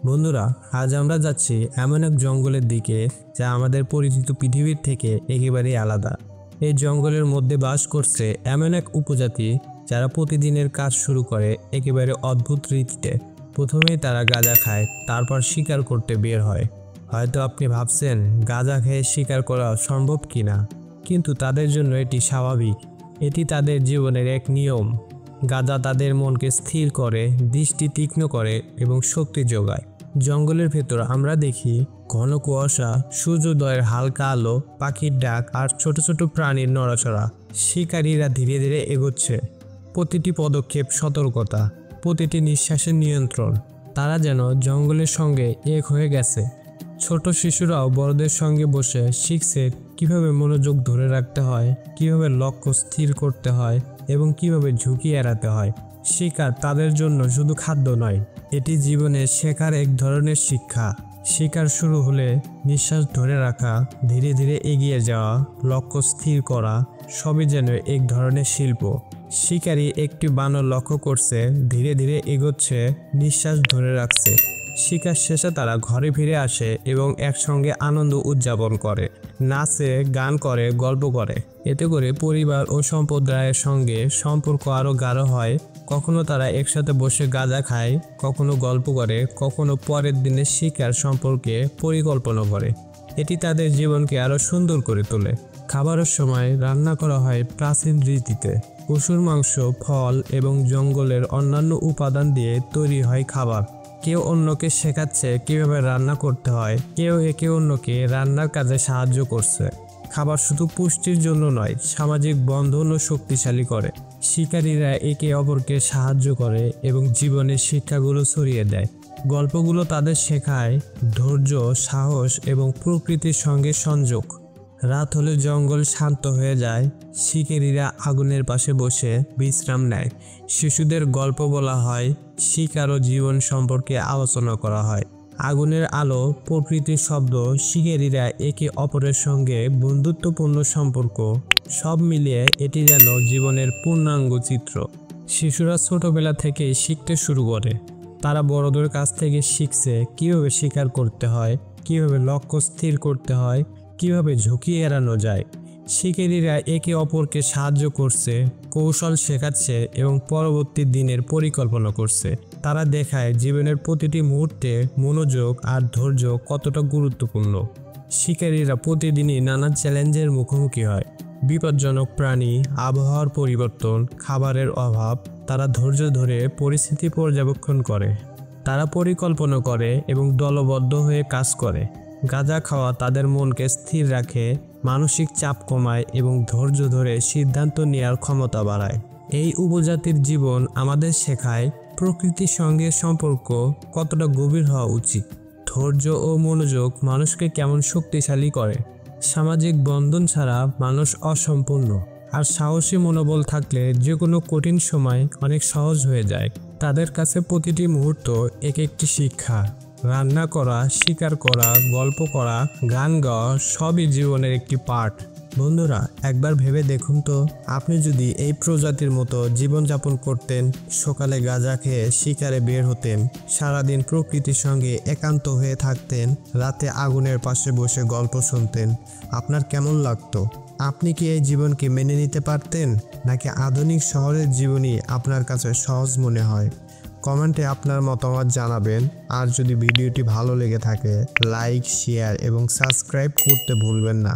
বন্ধুরা, আজ আমরা যাচ্ছি এমন এক জঙ্গলের দিকে যা আমাদের পরিচিত পৃথিবীর থেকে একেবারেই আলাদা। এই জঙ্গলের মধ্যে বাস করছে এমন এক উপজাতি যারা প্রতিদিনের কাজ শুরু করে একেবারে অদ্ভুত রীতিতে। প্রথমেই তারা গাঁজা খায়, তারপর শিকার করতে বের হয়। হয়তো আপনি ভাবছেন গাঁজা খেয়ে শিকার করা সম্ভব কিনা, কিন্তু তাদের জন্য এটি স্বাভাবিক। এটি তাদের জীবনের এক নিয়ম। গাঁজা তাদের মনকে স্থির করে, দৃষ্টি তীক্ষ্ণ করে এবং শক্তি যোগায়। জঙ্গলের ভেতর আমরা দেখি ঘন কুয়াশা, সূর্যোদয়ের হালকা আলো, পাখির ডাক আর ছোট ছোট প্রাণীর নড়াচড়া। শিকারীরা ধীরে ধীরে এগোচ্ছে, প্রতিটি পদক্ষেপ সতর্কতা, প্রতিটি নিঃশ্বাসের নিয়ন্ত্রণ। তারা যেন জঙ্গলের সঙ্গে এক হয়ে গেছে। ছোট শিশুরাও বড়দের সঙ্গে বসে শিখছে কিভাবে মনোযোগ ধরে রাখতে হয়, কিভাবে লক্ষ্য স্থির করতে হয় এবং কিভাবে ঝুঁকি এড়াতে হয়। শিকার তাদের জন্য শুধু খাদ্য নয়, এটি জীবনে শেখার এক ধরনের শিক্ষা। শিকার শুরু হলে নিঃশ্বাস ধরে রাখা, ধীরে ধীরে এগিয়ে যাওয়া, লক্ষ্য স্থির করা সবই যেন এক ধরনের শিল্প। শিকারী একটি বানর লক্ষ্য করছে, ধীরে ধীরে এগোচ্ছে, নিঃশ্বাস ধরে রাখছে। শিকার শেষে তারা ঘরে ফিরে আসে এবং একসঙ্গে আনন্দ উদযাপন করে, নাচে, গান করে, গল্প করে। এতে করে পরিবার ও সম্প্রদায়ের সঙ্গে সম্পর্ক আরও গাঢ় হয়। কখনো তারা একসাথে বসে গাঁজা খায়, কখনো গল্প করে, কখনো পরের দিনের শিকার সম্পর্কে পরিকল্পনা করে। এটি তাদের জীবনকে আরও সুন্দর করে তোলে। খাবারের সময় রান্না করা হয় প্রাচীন রীতিতে। পশুর মাংস, ফল এবং জঙ্গলের অন্যান্য উপাদান দিয়ে তৈরি হয় খাবার। কেউ অন্যকে শেখাচ্ছে কিভাবে রান্না করতে হয়, কেউ একে অন্যকে রান্নার কাজে সাহায্য করছে। খাবার শুধু পুষ্টির জন্য নয়, সামাজিক বন্ধনও শক্তিশালী করে। শিকারীরা একে অপরকে সাহায্য করে এবং জীবনের শিক্ষাগুলো ছড়িয়ে দেয়। গল্পগুলো তাদের শেখায় ধৈর্য, সাহস এবং প্রকৃতির সঙ্গে সংযোগ। রাত হলে জঙ্গল শান্ত হয়ে যায়। শিকারীরা আগুনের পাশে বসে বিশ্রাম নেয়। শিশুদের গল্প বলা হয়, শিকার ও জীবন সম্পর্কে আলোচনা করা হয়। আগুনের আলো, প্রকৃতির শব্দ, শিকারীরা একে অপরের সঙ্গে বন্ধুত্বপূর্ণ সম্পর্ক, সব মিলিয়ে এটি যেন জীবনের পূর্ণাঙ্গ চিত্র। শিশুরা ছোটবেলা থেকে শিখতে শুরু করে। তারা বড়দের কাছ থেকে শিখছে কিভাবে শিকার করতে হয়, কিভাবে লক্ষ্য স্থির করতে হয়, কিভাবে ঝুঁকি এড়ানো যায়। শিকারীরা একে অপরকে সাহায্য করছে, কৌশল শেখাচ্ছে এবং পরবর্তী দিনের পরিকল্পনা করছে। তারা দেখায় জীবনের প্রতিটি মুহূর্তে মনোযোগ আর ধৈর্য কতটা গুরুত্বপূর্ণ। শিকারীরা প্রতিদিনই নানা চ্যালেঞ্জের মুখোমুখি হয়। বিপজ্জনক প্রাণী, আবহাওয়ার পরিবর্তন, খাবারের অভাব। তারা ধৈর্য ধরে পরিস্থিতি পর্যবেক্ষণ করে। তারা পরিকল্পনা করে এবং দলবদ্ধ হয়ে কাজ করে। গাঁজা খাওয়া তাদের মনকে স্থির রাখে, মানসিক চাপ কমায় এবং ধৈর্য ধরে সিদ্ধান্ত নেওয়ার ক্ষমতা বাড়ায়। এই উপজাতির জীবন আমাদের শেখায় প্রকৃতির সঙ্গে সম্পর্ক কতটা গভীর হওয়া উচিত। ধৈর্য ও মনোযোগ মানুষকে কেমন শক্তিশালী করে। সামাজিক বন্ধন ছাড়া মানুষ অসম্পূর্ণ, আর সাহসী মনোবল থাকলে যে কোনো কঠিন সময় অনেক সহজ হয়ে যায়। তাদের কাছে প্রতিটি মুহূর্ত এক একটি শিক্ষা। রান্না করা, শিকার করা, গল্প করা, গান গাওয়া সবই জীবনের একটি পার্ট। বন্ধুরা, একবার ভেবে দেখুন তো, আপনি যদি এই প্রজাতির মতো জীবনযাপন করতেন, সকালে গাঁজা খেয়ে শিকারে বের হতেন, সারাদিন প্রকৃতির সঙ্গে একান্ত হয়ে থাকতেন, রাতে আগুনের পাশে বসে গল্প শুনতেন, আপনার কেমন লাগতো? আপনি কি এই জীবনকে মেনে নিতে পারতেন, নাকি আধুনিক শহরের জীবনই আপনার কাছে সহজ মনে হয়? কমেন্টে আপনার মতামত জানাবেন। আর যদি ভিডিওটি ভালো লেগে থাকে, লাইক, শেয়ার এবং সাবস্ক্রাইব করতে ভুলবেন না।